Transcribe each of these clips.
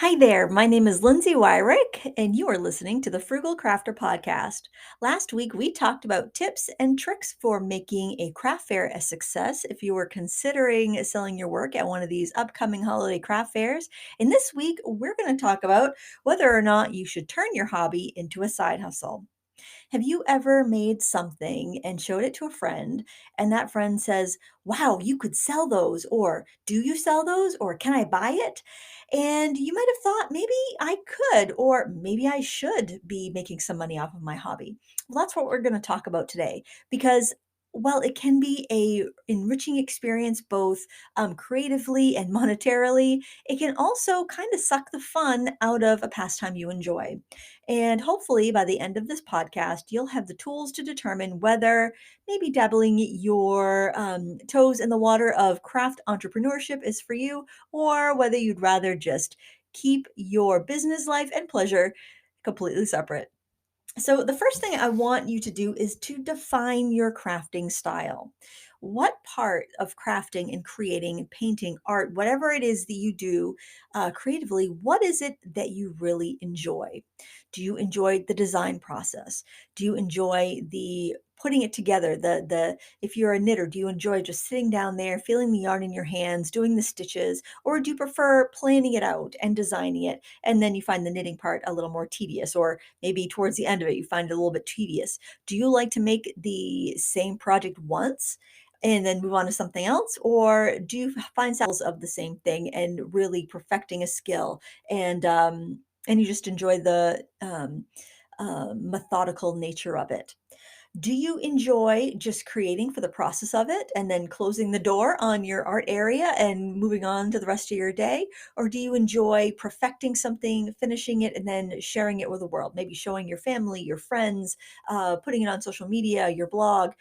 Hi there, my name is Lindsay Weirich, and you are listening to the Frugal Crafter podcast. Last week, we talked about tips and tricks for making a craft fair a success if you were considering selling your work at one of these upcoming holiday craft fairs. And this week, we're going to talk about whether or not you should turn your hobby into a side hustle. Have you ever made something and showed it to a friend, and that friend says, "Wow, you could sell those," or "Do you sell those?" or "Can I buy it?" And you might have thought, maybe I could, or maybe I should be making some money off of my hobby. Well, that's what we're going to talk about today because while it can be a enriching experience both creatively and monetarily, it can also kind of suck the fun out of a pastime you enjoy. And hopefully, by the end of this podcast, you'll have the tools to determine whether maybe dabbling your toes in the water of craft entrepreneurship is for you, or whether you'd rather just keep your business life and pleasure completely separate. So, the first thing I want you to do is to define your crafting style. What part of crafting and creating, painting, art, whatever it is that you do creatively, what is it that you really enjoy? Do you enjoy the design process? Do you enjoy the putting it together? The if you're a knitter, do you enjoy just sitting down there, feeling the yarn in your hands, doing the stitches, or do you prefer planning it out and designing it, and then you find the knitting part a little more tedious, or maybe towards the end of it you find it a little bit tedious? Do you like to make the same project once and then move on to something else, or do you find styles of the same thing and really perfecting a skill, and you just enjoy the methodical nature of it? Do you enjoy just creating for the process of it and then closing the door on your art area and moving on to the rest of your day? Or do you enjoy perfecting something, finishing it, and then sharing it with the world? Maybe showing your family, your friends, putting it on social media, your blog.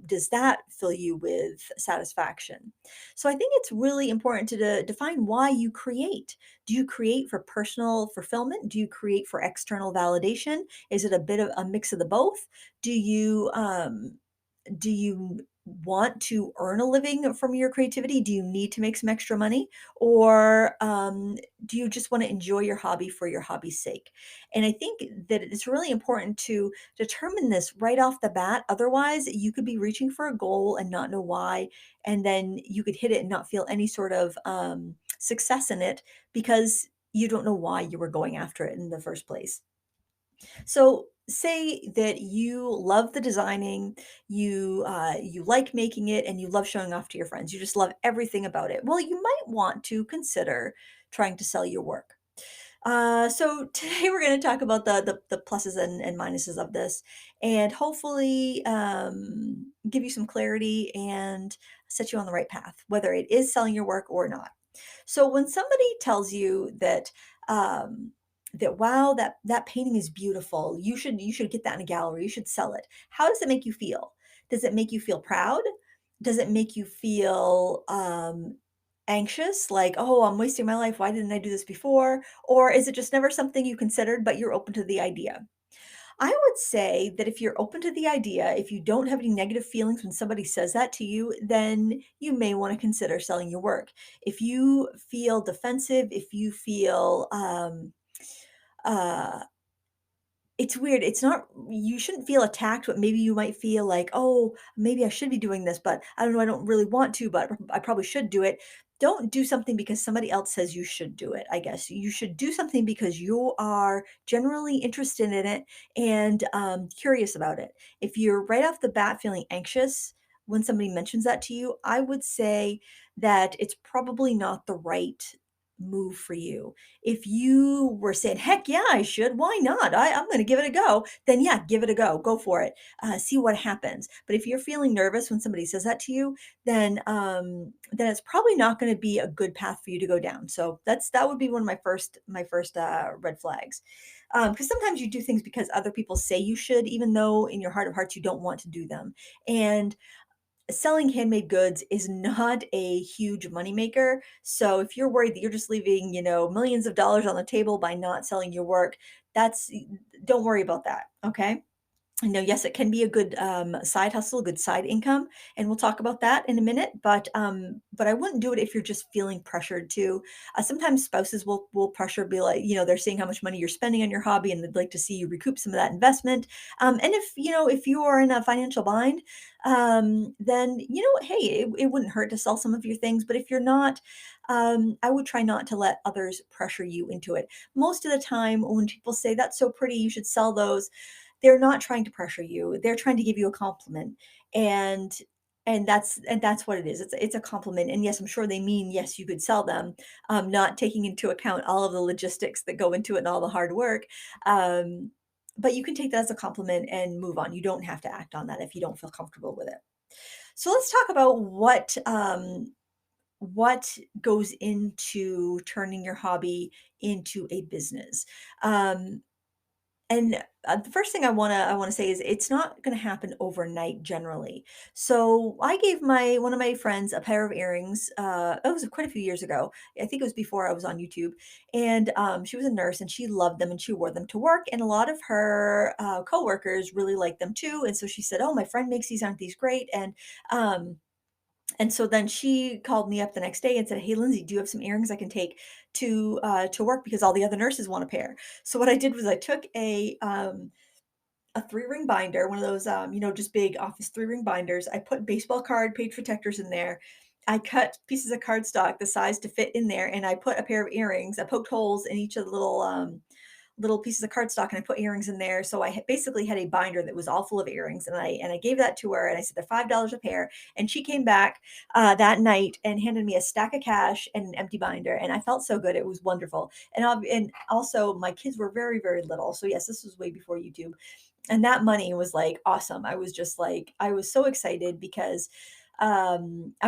Does that fill you with satisfaction? So I think it's really important to define why you create. Do you create for personal fulfillment? Do you create for external validation? Is it a bit of a mix of the both? Do you want to earn a living from your creativity? Do you need to make some extra money? Or do you just want to enjoy your hobby for your hobby's sake? And I think that it's really important to determine this right off the bat. Otherwise, you could be reaching for a goal and not know why. And then you could hit it and not feel any sort of success in it because you don't know why you were going after it in the first place. So say that you love the designing, you like making it, and you love showing off to your friends. You just love everything about it. Well, you might want to consider trying to sell your work. So today we're going to talk about the pluses and minuses of this, and hopefully give you some clarity and set you on the right path, whether it is selling your work or not. So when somebody tells you that wow, that painting is beautiful, you should get that in a gallery, you should sell it. How does it make you feel? Does it make you feel proud? Does it make you feel anxious, like, oh, I'm wasting my life, why didn't I do this before? Or is it just never something you considered, but you're open to the idea? I would say that if you're open to the idea, if you don't have any negative feelings when somebody says that to you, then you may want to consider selling your work. If you feel defensive, if you feel uh it's weird. It's not, you shouldn't feel attacked, but maybe you might feel like, "Oh, maybe I should be doing this, but I don't know, I don't really want to, but I probably should do it." Don't do something because somebody else says you should do it, I guess. You should do something because you are generally interested in it and curious about it. If you're right off the bat feeling anxious when somebody mentions that to you, I would say that it's probably not the right move for you. If you were saying, "Heck yeah, I should. Why not? I'm going to give it a go," then yeah, give it a go. Go for it. See what happens. But if you're feeling nervous when somebody says that to you, then it's probably not going to be a good path for you to go down. So that would be one of my first red flags. Because sometimes you do things because other people say you should, even though in your heart of hearts you don't want to do them. And selling handmade goods is not a huge moneymaker. So if you're worried that you're just leaving, millions of dollars on the table by not selling your work, that's don't worry about that, okay? Yes, it can be a good side hustle, a good side income, and we'll talk about that in a minute. But I wouldn't do it if you're just feeling pressured to. Sometimes spouses will pressure, be like, they're seeing how much money you're spending on your hobby, and they'd like to see you recoup some of that investment. And if you are in a financial bind, then hey, it wouldn't hurt to sell some of your things. But if you're not, I would try not to let others pressure you into it. Most of the time, when people say that's so pretty, you should sell those, they're not trying to pressure you. They're trying to give you a compliment. And that's what it is. It's a compliment. And yes, I'm sure they mean yes, you could sell them, not taking into account all of the logistics that go into it and all the hard work. Um, but you can take that as a compliment and move on. You don't have to act on that if you don't feel comfortable with it. So let's talk about what goes into turning your hobby into a business. Um, and the first thing I wanna say is it's not gonna happen overnight generally. So, I gave my one of my friends a pair of earrings, it was quite a few years ago. I think it was before I was on YouTube, and, she was a nurse, and she loved them, and she wore them to work, and a lot of her, coworkers really liked them too, and so she said, "Oh, my friend makes these, aren't these great?" And so then she called me up the next day and said, "Hey, Lindsay, do you have some earrings I can take to work because all the other nurses want a pair?" So what I did was I took a 3-ring binder, one of those, just big office 3-ring binders. I put baseball card page protectors in there. I cut pieces of cardstock the size to fit in there, and I put a pair of earrings. I poked holes in each of the little pieces of cardstock, and I put earrings in there. So basically had a binder that was all full of earrings, and I gave that to her, and I said they're $5 a pair. And she came back that night and handed me a stack of cash and an empty binder, and I felt so good. It was wonderful. And also my kids were very, very little. So yes, this was way before YouTube, and that money was like awesome. I was just like, I was so excited because I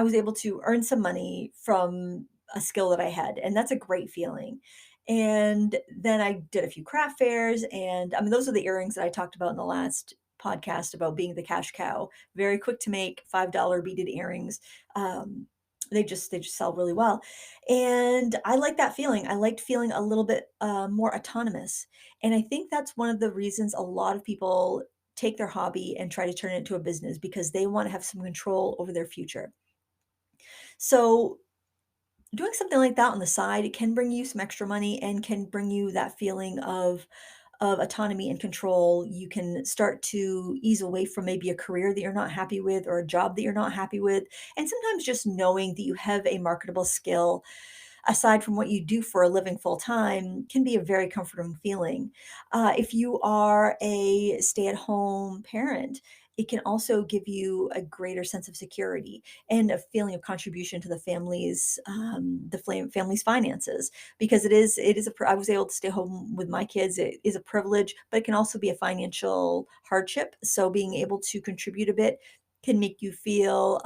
was able to earn some money from a skill that I had, and that's a great feeling. And then I did a few craft fairs, and I mean, those are the earrings that I talked about in the last podcast about being the cash cow. Very quick to make, $5 beaded earrings. Um, they just sell really well, and I like that feeling. I liked feeling a little bit more autonomous, and I think that's one of the reasons a lot of people take their hobby and try to turn it into a business because they want to have some control over their future. So, doing something like that on the side, it can bring you some extra money and can bring you that feeling of autonomy and control. You can start to ease away from maybe a career that you're not happy with or a job that you're not happy with. And sometimes just knowing that you have a marketable skill aside from what you do for a living full time can be a very comforting feeling. If you are a stay at home parent, it can also give you a greater sense of security and a feeling of contribution to the family's finances, because I was able to stay home with my kids. It is a privilege, but it can also be a financial hardship. So being able to contribute a bit can make you feel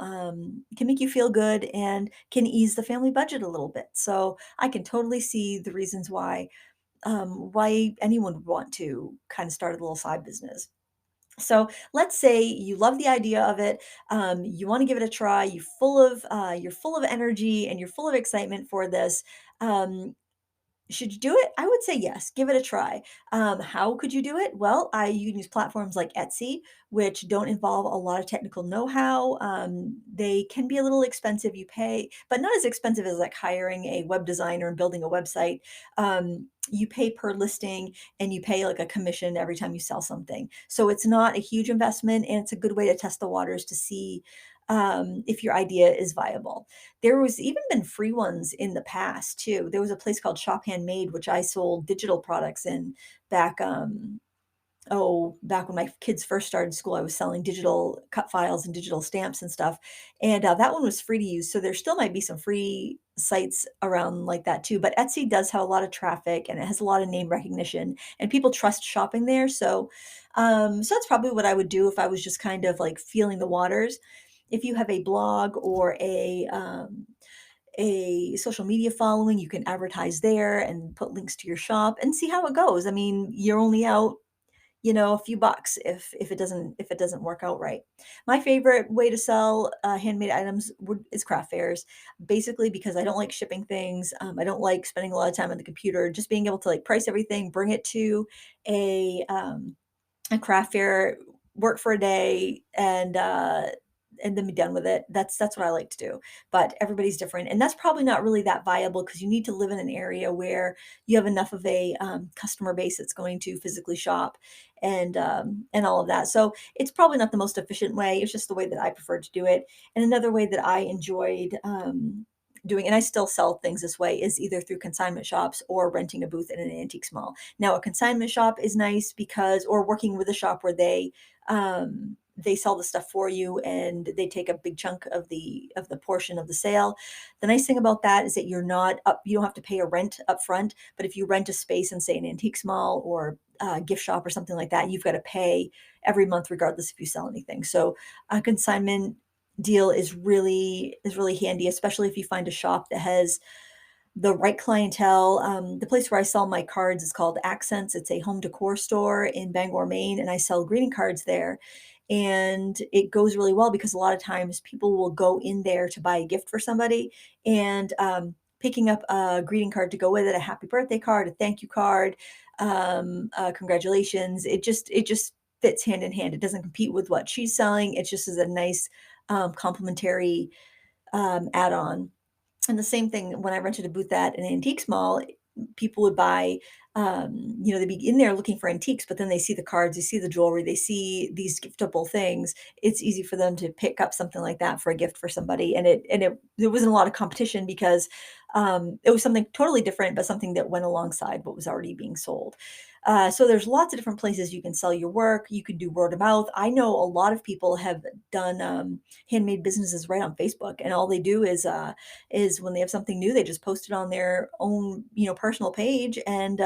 good and can ease the family budget a little bit. So I can totally see the reasons why anyone would want to kind of start a little side business. So let's say you love the idea of it, you want to give it a try. You're full of energy and you're full of excitement for this. Um, should you do it? I would say yes, give it a try. How could you do it? Well, you can use platforms like Etsy, which don't involve a lot of technical know-how. They can be a little expensive. You pay, but not as expensive as like hiring a web designer and building a website. You pay per listing, and you pay like a commission every time you sell something. So it's not a huge investment, and it's a good way to test the waters to see if your idea is viable. There was even been free ones in the past too. There was a place called Shop Handmade, which I sold digital products in back, back when my kids first started school. I was selling digital cut files and digital stamps and stuff, and, that one was free to use, so there still might be some free sites around like that too, but Etsy does have a lot of traffic, and it has a lot of name recognition, and people trust shopping there. So that's probably what I would do if I was just kind of, like, feeling the waters. If you have a blog or a social media following, you can advertise there and put links to your shop and see how it goes. I mean, you're only out, a few bucks if it doesn't work out right. My favorite way to sell handmade items is craft fairs, basically because I don't like shipping things. I don't like spending a lot of time on the computer. Just being able to like price everything, bring it to a um, a craft fair work for a day, and then be done with it. That's what I like to do. But everybody's different, and that's probably not really that viable because you need to live in an area where you have enough of a customer base that's going to physically shop and all of that. So it's probably not the most efficient way. It's just the way that I prefer to do it. And another way that I enjoyed doing, and I still sell things this way, is either through consignment shops or renting a booth in an antique mall. Now, a consignment shop is nice because, or working with a shop where they sell the stuff for you and they take a big chunk of the portion of the sale. The nice thing about that is that you don't have to pay a rent up front, but if you rent a space in, say, an antique mall or a gift shop or something like that, you've got to pay every month regardless if you sell anything. So a consignment deal is really handy, especially if you find a shop that has the right clientele. The place where I sell my cards is called Accents. It's a home decor store in Bangor, Maine, and I sell greeting cards there. And it goes really well because a lot of times people will go in there to buy a gift for somebody, and picking up a greeting card to go with it, a happy birthday card, a thank you card, congratulations. It just fits hand in hand. It doesn't compete with what she's selling. It just is a nice complementary add-on. And the same thing when I rented a booth at an antiques mall, people would buy, they'd be in there looking for antiques, but then they see the cards, they see the jewelry, they see these giftable things. It's easy for them to pick up something like that for a gift for somebody. And there wasn't a lot of competition because it was something totally different, but something that went alongside what was already being sold. So there's lots of different places you can sell your work. You can do word of mouth. I know a lot of people have done handmade businesses right on Facebook, and all they do is when they have something new, they just post it on their own, personal page, and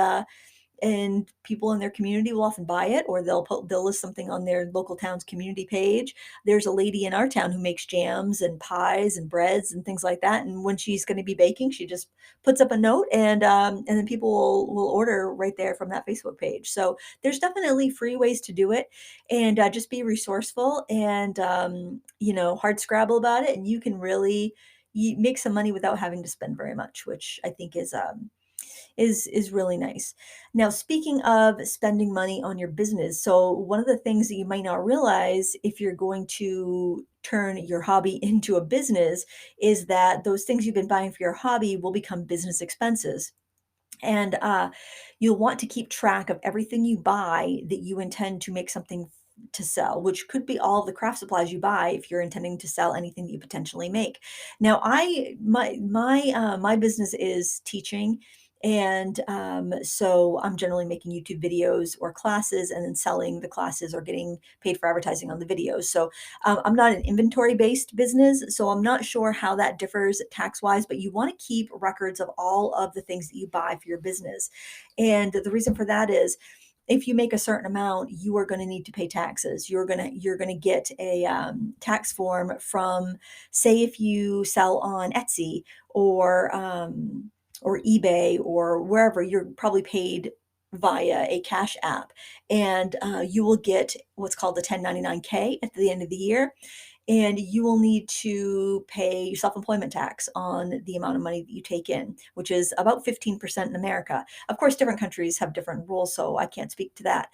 people in their community will often buy it, or they'll list something on their local town's community page. There's a lady in our town who makes jams and pies and breads and things like that, and when she's going to be baking, she just puts up a note, and then people will order right there from that Facebook page. So there's definitely free ways to do it, and just be resourceful and hard scrabble about it, and you can really make some money without having to spend very much, which I think is really nice. Now, speaking of spending money on your business, so one of the things that you might not realize if you're going to turn your hobby into a business is that those things you've been buying for your hobby will become business expenses. And you'll want to keep track of everything you buy that you intend to make something to sell, which could be all of the craft supplies you buy if you're intending to sell anything that you potentially make. Now, my business is teaching, and so I'm generally making YouTube videos or classes, and then selling the classes or getting paid for advertising on the videos. So I'm not an inventory based business, so I'm not sure how that differs tax wise, but you want to keep records of all of the things that you buy for your business. And the reason for that is if you make a certain amount, you are going to need to pay taxes. You're going to get a tax form from, say, if you sell on Etsy or eBay or wherever, you're probably paid via a cash app, and you will get what's called the 1099-K at the end of the year, and you will need to pay self-employment tax on the amount of money that you take in, which is about 15% in America. Of course, different countries have different rules, so I can't speak to that.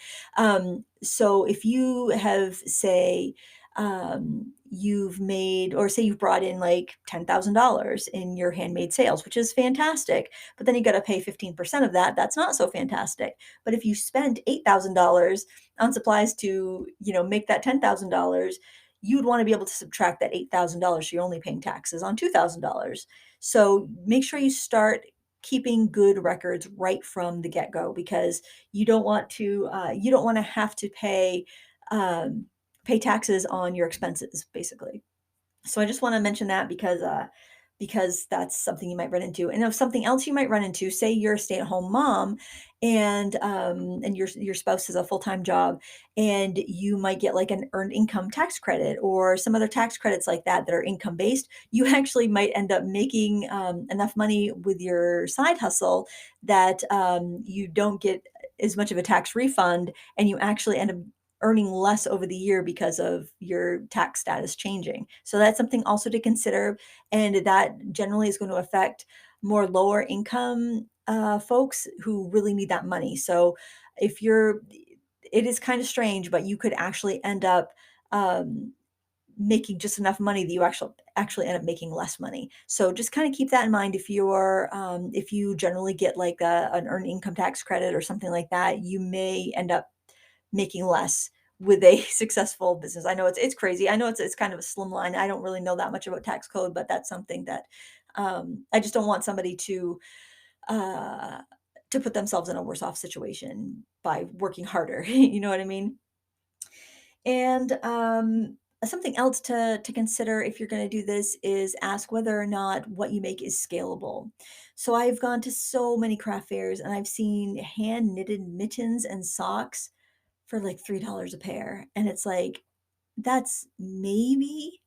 So if you have, say, you've made, or say you've brought in like $10,000 in your handmade sales, which is fantastic, but then you got to pay 15% of that. That's not so fantastic. But if you spent $8,000 on supplies to, make that $10,000, you'd want to be able to subtract that $8,000. So you're only paying taxes on $2,000. So make sure you start keeping good records right from the get-go, because you don't want to have to pay taxes on your expenses, basically. So I just want to mention that because that's something you might run into. And if something else you might run into, say you're a stay-at-home mom, and your spouse has a full-time job, and you might get like an earned income tax credit or some other tax credits like that are income based. You actually might end up making enough money with your side hustle that you don't get as much of a tax refund, and you actually end up earning less over the year because of your tax status changing. So that's something also to consider, and that generally is going to affect more lower income folks who really need that money. So if you're it is kind of strange, but you could actually end up um, making just enough money that you actually end up making less money. So just kind of keep that in mind if you generally get like an earned income tax credit or something like that, you may end up making less with a successful business. I know it's crazy. I know it's kind of a slim line. I don't really know that much about tax code, but that's something that I just don't want somebody uh, to put themselves in a worse off situation by working harder. You know what I mean? And something else to consider if you're going to do this is ask whether or not what you make is scalable. So I've gone to so many craft fairs and I've seen hand knitted mittens and socks for like $3 a pair, and it's like, that's maybe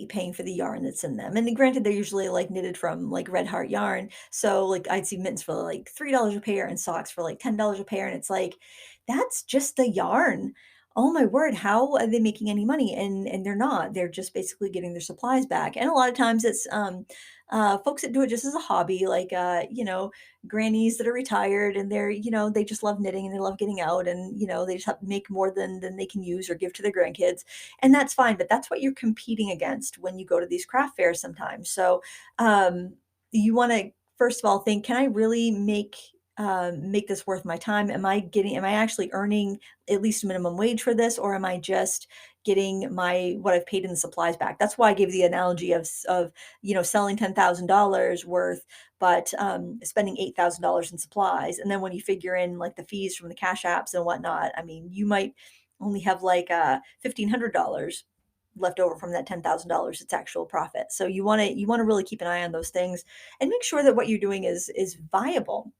paying for the yarn that's in them, and granted, they're usually, like, knitted from, like, Red Heart yarn, so, like, I'd see mittens for, like, $3 a pair and socks for, like, $10 a pair, and it's like, that's just the yarn. Oh my word, how are they making any money? And they're not, they're just basically getting their supplies back, and a lot of times it's, folks that do it just as a hobby, like, grannies that are retired and they just love knitting and they love getting out and, they just have to make more than they can use or give to their grandkids. And that's fine. But that's what you're competing against when you go to these craft fairs sometimes. So you want to, first of all, think, can I really make this worth my time? Am I actually earning at least minimum wage for this, or am I just getting what I've paid in the supplies back? That's why I gave the analogy of selling $10,000 worth, but spending $8,000 in supplies. And then when you figure in like the fees from the cash apps and whatnot, I mean, you might only have like $1,500 left over from that $10,000 its actual profit. So you want to really keep an eye on those things and make sure that what you're doing is viable.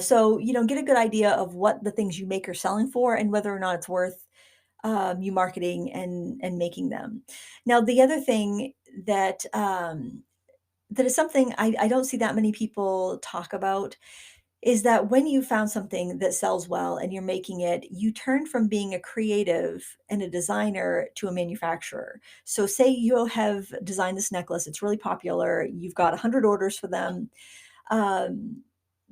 So, get a good idea of what the things you make are selling for and whether or not it's worth you marketing and making them. Now, the other thing that is something I don't see that many people talk about is that when you found something that sells well and you're making it, you turn from being a creative and a designer to a manufacturer. So, say you have designed this necklace, it's really popular, you've got 100 orders for them. um,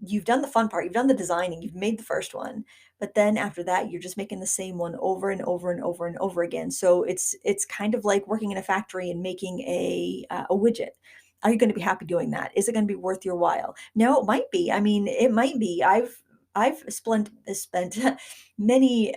you've done the fun part, you've done the designing, you've made the first one, but then after that, you're just making the same one over and over and over and over again. So it's kind of like working in a factory and making a widget. Are you going to be happy doing that? Is it going to be worth your while? No, it might be. I mean, it might be. I've spent many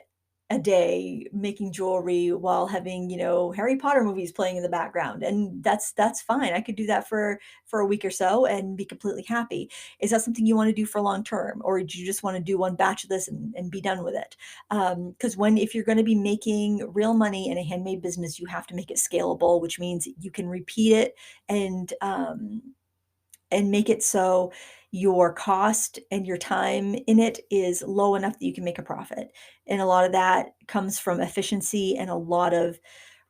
a day making jewelry while having, Harry Potter movies playing in the background. And that's fine. I could do that for a week or so and be completely happy. Is that something you want to do for long term? Or do you just want to do one batch of this and be done with it? Because if you're going to be making real money in a handmade business, you have to make it scalable, which means you can repeat it and make it so your cost and your time in it is low enough that you can make a profit. And a lot of that comes from efficiency and a lot of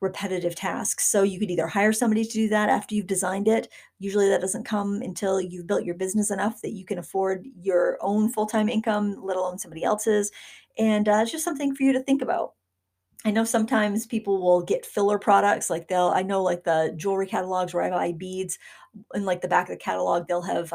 repetitive tasks. So you could either hire somebody to do that after you've designed it. Usually that doesn't come until you've built your business enough that you can afford your own full-time income, let alone somebody else's. And it's just something for you to think about. I know sometimes people will get filler products, like I know like the jewelry catalogs where I buy beads, in like the back of the catalog, they'll have,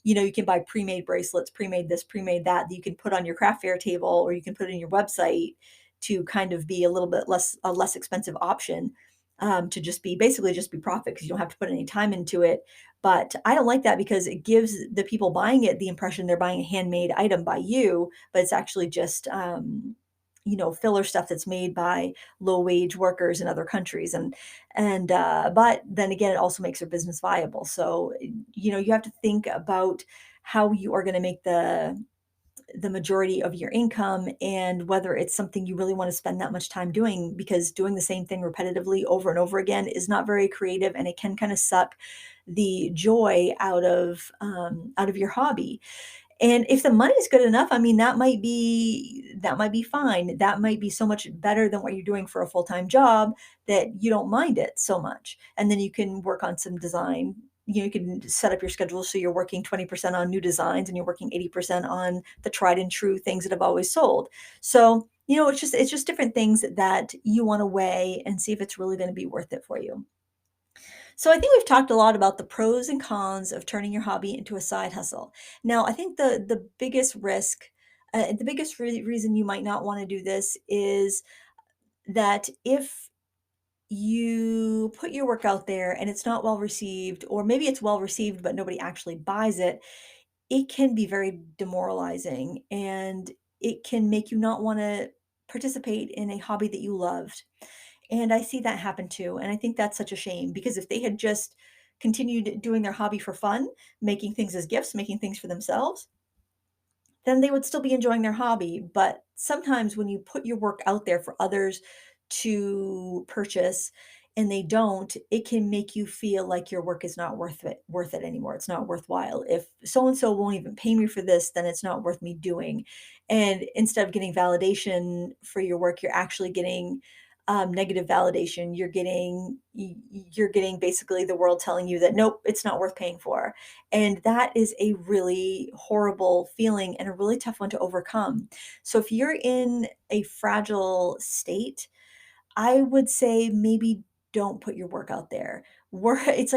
you can buy pre-made bracelets, pre-made this, pre-made that you can put on your craft fair table, or you can put in your website to kind of be a less expensive option, to just be basically just be profit because you don't have to put any time into it. But I don't like that because it gives the people buying it the impression they're buying a handmade item by you, but it's actually just, filler stuff that's made by low wage workers in other countries. But then again, it also makes their business viable. So, you have to think about how you are going to make the majority of your income and whether it's something you really want to spend that much time doing, because doing the same thing repetitively over and over again is not very creative, and it can kind of suck the joy out of your hobby. And if the money's good enough, I mean, that might be fine. That might be so much better than what you're doing for a full-time job that you don't mind it so much. And then you can work on some design. You can set up your schedule so you're working 20% on new designs and you're working 80% on the tried and true things that have always sold. So, it's just different things that you want to weigh and see if it's really going to be worth it for you. So I think we've talked a lot about the pros and cons of turning your hobby into a side hustle. Now, I think the biggest risk The biggest reason you might not want to do this is that if you put your work out there and it's not well received, or maybe it's well received but nobody actually buys it, it can be very demoralizing, and it can make you not want to participate in a hobby that you loved. And I see that happen too. And I think that's such a shame, because if they had just continued doing their hobby for fun, making things as gifts, making things for themselves, then they would still be enjoying their hobby. But sometimes when you put your work out there for others to purchase and they don't, it can make you feel like your work is not worth it anymore. It's not worthwhile. If so and so won't even pay me for this, then it's not worth me doing. And instead of getting validation for your work, you're actually getting negative validation. You're getting basically the world telling you that nope, it's not worth paying for, and that is a really horrible feeling and a really tough one to overcome. So if you're in a fragile state, I would say maybe don't put your work out there. It's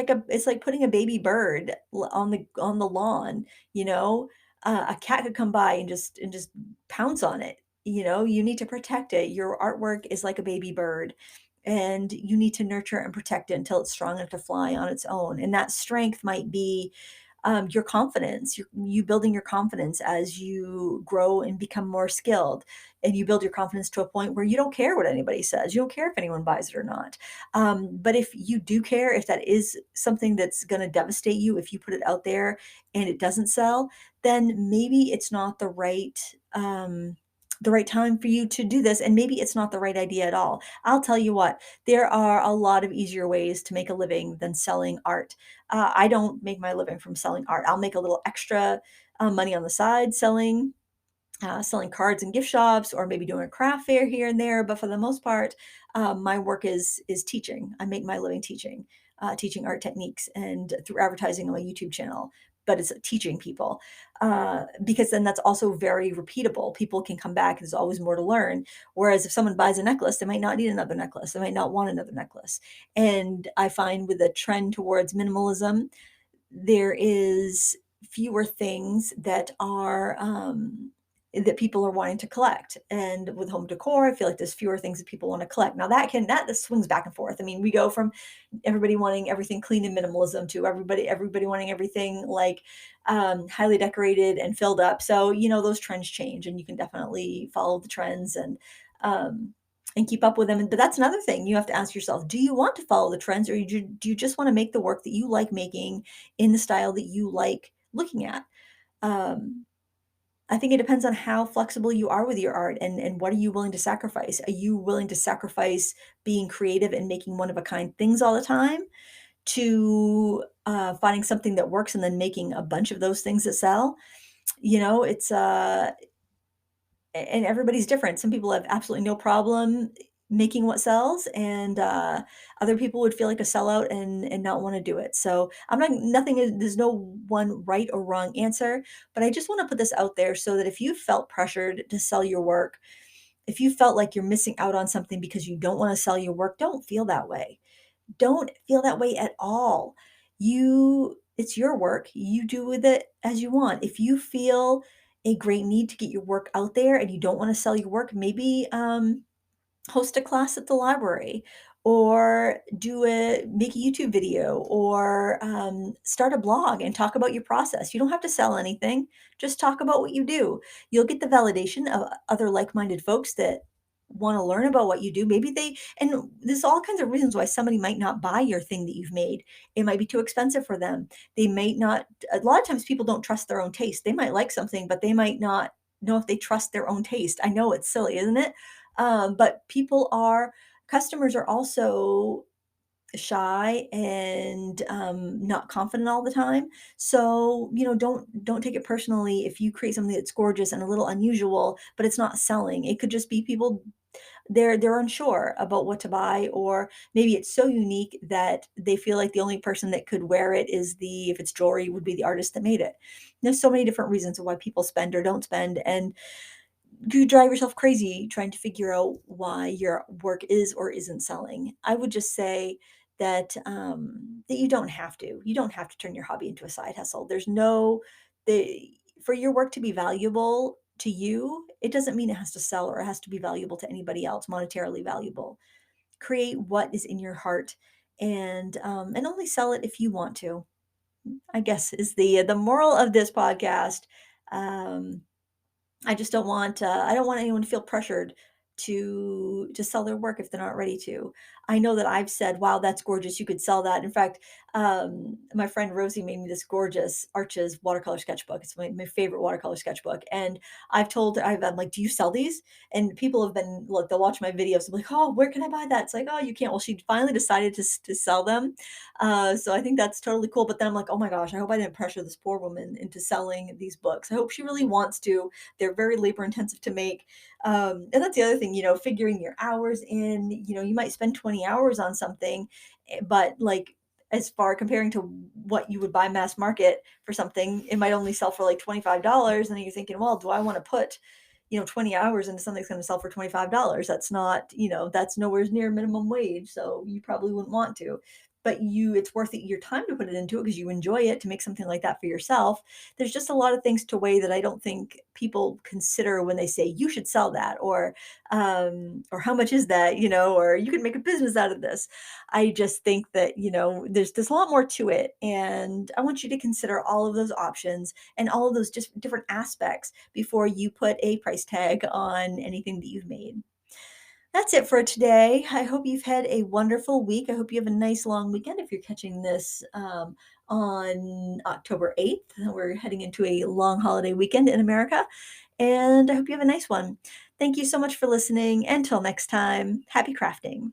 like putting a baby bird on the lawn, you know? A cat could come by and just pounce on it, You need to protect it. Your artwork is like a baby bird, and you need to nurture and protect it until it's strong enough to fly on its own. And that strength might be your confidence, you building your confidence as you grow and become more skilled, and you build your confidence to a point where you don't care what anybody says. You don't care if anyone buys it or not. But if you do care, if that is something that's going to devastate you, if you put it out there and it doesn't sell, then maybe it's not the right time for you to do this, and maybe it's not the right idea at all. I'll tell you what, there are a lot of easier ways to make a living than selling art. I don't make my living from selling art. I'll make a little extra money on the side selling cards in gift shops, or maybe doing a craft fair here and there. But for the most part, my work is teaching. I make my living teaching art techniques and through advertising on my YouTube channel. But it's teaching people, because then that's also very repeatable. People can come back. There's always more to learn. Whereas if someone buys a necklace, they might not need another necklace. They might not want another necklace. And I find with a trend towards minimalism, there is fewer things that people are wanting to collect. And with home decor, I feel like there's fewer things that people want to collect. Now that this swings back and forth. I mean, we go from everybody wanting everything clean and minimalism to everybody wanting everything like highly decorated and filled up. So, those trends change, and you can definitely follow the trends um and keep up with them. But that's another thing you have to ask yourself: do you want to follow the trends, or do you just want to make the work that you like making in the style that you like looking at? Um, I think it depends on how flexible you are with your art, and what are you willing to sacrifice? Are you willing to sacrifice being creative and making one of a kind things all the time to finding something that works and then making a bunch of those things that sell? It's and everybody's different. Some people have absolutely no problem making what sells, and other people would feel like a sellout and not want to do it. So I'm not nothing is there's no one right or wrong answer, but I just want to put this out there so that if you felt pressured to sell your work, if you felt like you're missing out on something because you don't want to sell your work, don't feel that way. Don't feel that way at all. It's your work. You do with it as you want. If you feel a great need to get your work out there and you don't want to sell your work, maybe host a class at the library, or make a YouTube video, or start a blog and talk about your process. You don't have to sell anything, just talk about what you do. You'll get the validation of other like-minded folks that want to learn about what you do. And there's all kinds of reasons why somebody might not buy your thing that you've made. It might be too expensive for them. They might not, a lot of times people don't trust their own taste. They might like something, but they might not know if they trust their own taste. I know it's silly, isn't it? But customers are also shy and not confident all the time. So, don't take it personally if you create something that's gorgeous and a little unusual, but it's not selling. It could just be people they're unsure about what to buy, or maybe it's so unique that they feel like the only person that could wear it if it's jewelry, would be the artist that made it. There's so many different reasons why people spend or don't spend, and you drive yourself crazy trying to figure out why your work is or isn't selling. I would just say that you don't have to. You don't have to turn your hobby into a side hustle. There's no the For your work to be valuable to you, it doesn't mean it has to sell or it has to be valuable to anybody else, monetarily valuable. Create what is in your heart and only sell it if you want to, I guess is the moral of this podcast. Um, I just don't want I don't want anyone to feel pressured to sell their work if they're not ready to. I know that I've said, "Wow, that's gorgeous. You could sell that." In fact, my friend Rosie made me this gorgeous Arches watercolor sketchbook. It's my favorite watercolor sketchbook, and I'm like, "Do you sell these?" And people have been look, they'll watch my videos. I'm like, "Oh, where can I buy that?" It's like, "Oh, you can't." Well, she finally decided to sell them, so I think that's totally cool. But then I'm like, "Oh my gosh, I hope I didn't pressure this poor woman into selling these books. I hope she really wants to. They're very labor intensive to make." And that's the other thing, figuring your hours in. You might spend 20 hours on something, but like as far comparing to what you would buy mass market for something, it might only sell for like $25. And then you're thinking, well, do I want to put 20 hours into something that's going to sell for $25? That's not, that's nowhere near minimum wage. So you probably wouldn't want to. But it's worth it your time to put it into it because you enjoy it to make something like that for yourself. There's just a lot of things to weigh that I don't think people consider when they say you should sell that or how much is that, or you can make a business out of this. I just think that, there's a lot more to it. And I want you to consider all of those options and all of those just different aspects before you put a price tag on anything that you've made. That's it for today. I hope you've had a wonderful week. I hope you have a nice long weekend if you're catching this on October 8th. We're heading into a long holiday weekend in America, and I hope you have a nice one. Thank you so much for listening. Until next time, happy crafting.